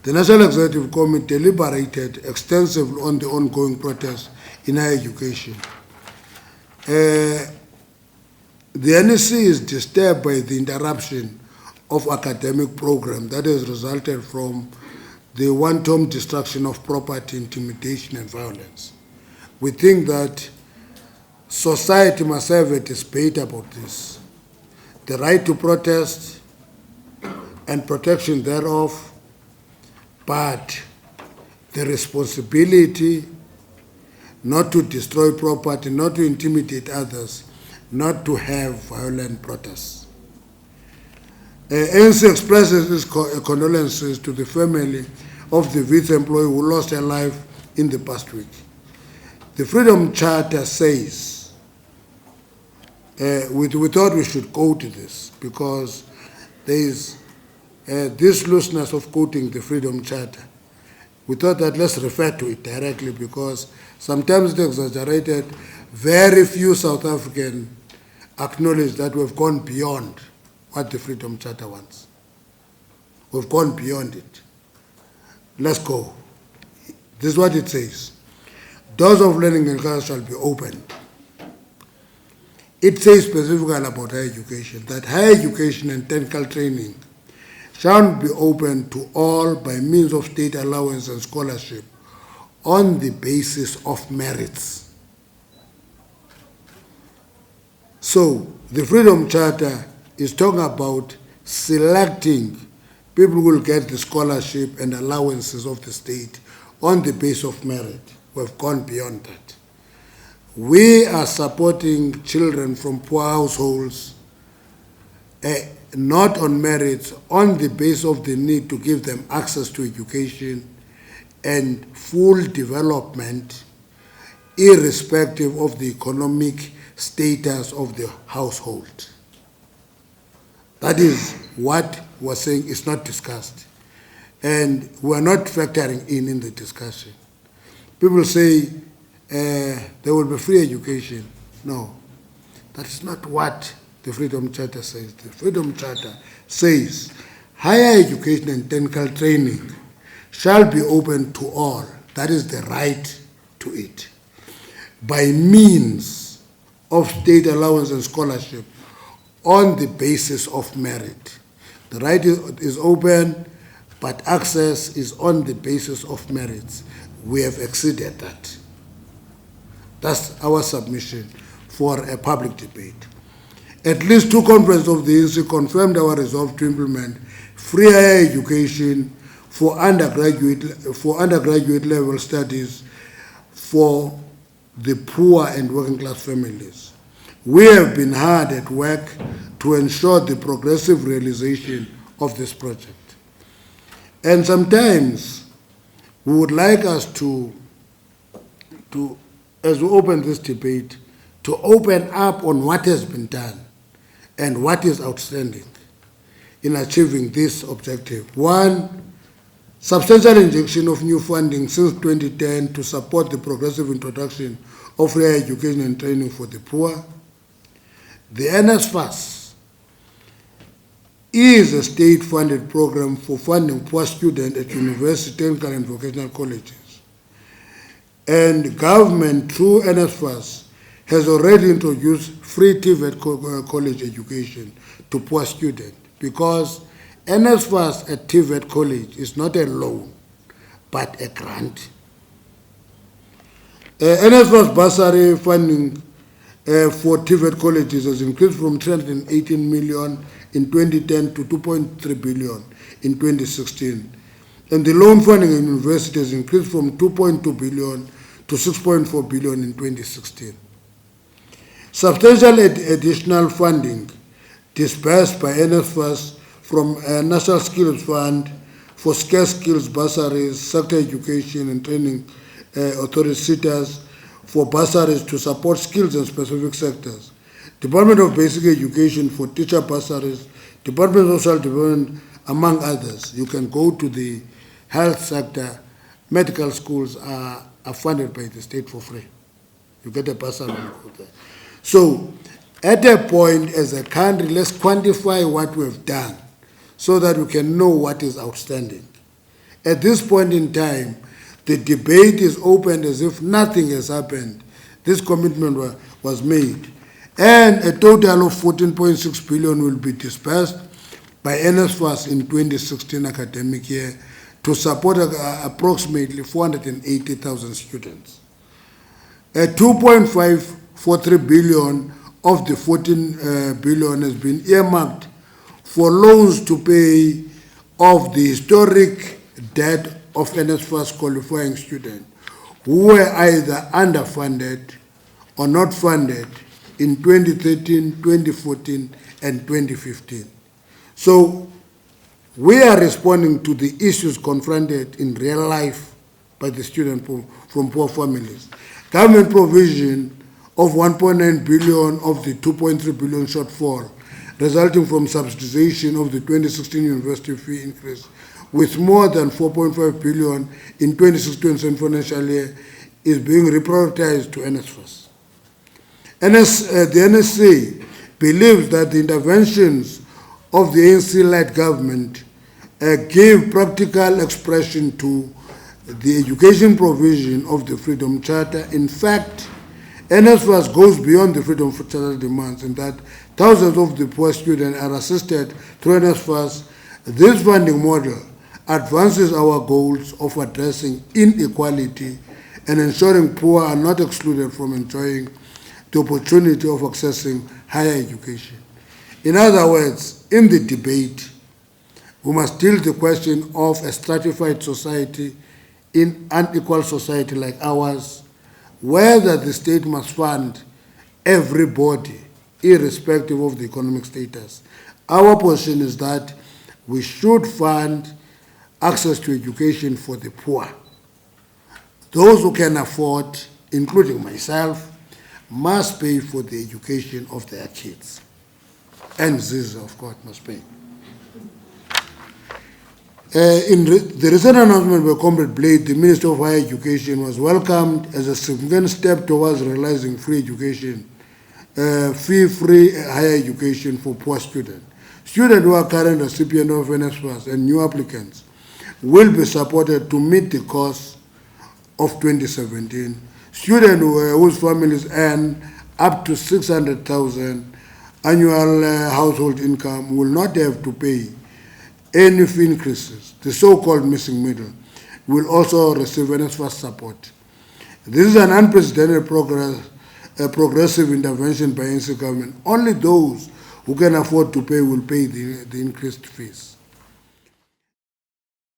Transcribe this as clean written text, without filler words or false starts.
The National Executive Committee deliberated extensively on the ongoing protests in higher education. The NEC is disturbed by the interruption of academic program that has resulted from the wanton destruction of property, intimidation, and violence. We think that society must have a debate about this. The right to protest and protection thereof, but the responsibility not to destroy property, not to intimidate others, not to have violent protests. ANC expresses its condolences to the family of the vice-employee who lost her life in the past week. The Freedom Charter says, we thought we should go to this because there is this looseness of quoting the Freedom Charter. We thought that let's refer to it directly because sometimes it's exaggerated. Very few South Africans acknowledge that we've gone beyond what the Freedom Charter wants. We've gone beyond it. Let's go. This is what it says. Doors of learning and culture shall be opened. It says specifically about higher education, that higher education and technical training shall be open to all by means of state allowance and scholarship on the basis of merits. So the Freedom Charter is talking about selecting people who will get the scholarship and allowances of the state on the basis of merit. We've gone beyond that. We are supporting children from poor households, not on merit, on the basis of the need to give them access to education and full development, irrespective of the economic status of the household. That is what we're saying is not discussed. And we're not factoring in the discussion. People say there will be free education. No, that is not what the Freedom Charter says. The Freedom Charter says higher education and technical training shall be open to all. That is the right to it. By means of state allowance and scholarship on the basis of merit. The right is open, but access is on the basis of merits. We have exceeded that. That's our submission for a public debate. At least two conferences of the NEC confirmed our resolve to implement free higher education for undergraduate level studies for the poor and working class families. We have been hard at work to ensure the progressive realization of this project. And sometimes we would like us to as we open this debate, to open up on what has been done and what is outstanding in achieving this objective. One, substantial injection of new funding since 2010 to support the progressive introduction of higher education and training for the poor. The NSFAS is a state-funded program for funding poor students at university, technical and vocational colleges. And government, through NSFAS, has already introduced free TVET college education to poor students because NSFAS at TVET college is not a loan, but a grant. NSFAS bursary funding for TVET colleges has increased from 318 million in 2010 to 2.3 billion in 2016. And the loan funding in universities has increased from 2.2 billion to 6.4 billion in 2016. Substantial additional funding disbursed by NSFAS from National Skills Fund for scarce skills bursaries, sector education and training authority sitters for bursaries to support skills in specific sectors. Department of Basic Education for teacher bursaries, Department of Social Development, among others. You can go to the health sector. Medical schools are funded by the state for free. You get a bursary when you go there. So, at a point as a country, let's quantify what we've done so that we can know what is outstanding. At this point in time, the debate is open as if nothing has happened. This commitment was made. And a total of 14.6 billion will be disbursed by NSFAS in 2016 academic year to support approximately 480,000 students. 2.543 billion of the 14 billion has been earmarked for loans to pay off the historic debt of NSFAS qualifying students who were either underfunded or not funded in 2013, 2014, and 2015. So we are responding to the issues confronted in real life by the students from poor families. Government provision of 1.9 billion of the 2.3 billion shortfall resulting from subsidization of the 2016 university fee increase with more than 4.5 billion in 2016 financial year is being reprioritized to NSFAS. The NEC believes that the interventions of the ANC-led government gave practical expression to the education provision of the Freedom Charter. In fact, NSFAS goes beyond the Freedom Charter demands in that thousands of the poor students are assisted through NSFAS. This funding model advances our goals of addressing inequality and ensuring poor are not excluded from enjoying the opportunity of accessing higher education. In other words, in the debate, we must deal with the question of a stratified society in unequal society like ours, whether the state must fund everybody, irrespective of the economic status. Our position is that we should fund access to education for the poor. Those who can afford, including myself, must pay for the education of their kids. And this, of course, must pay. The recent announcement by Comrade Blade, the Minister of Higher Education, was welcomed as a significant step towards realizing free education, fee-free higher education for poor students. Students who are current recipients of NSFAS and new applicants will be supported to meet the cost of 2017. Students whose families earn up to 600,000 annual household income will not have to pay any fee increases. The so-called missing middle will also receive NSFAS support. This is an unprecedented progressive intervention by NEC government. Only those who can afford to pay will pay the increased fees.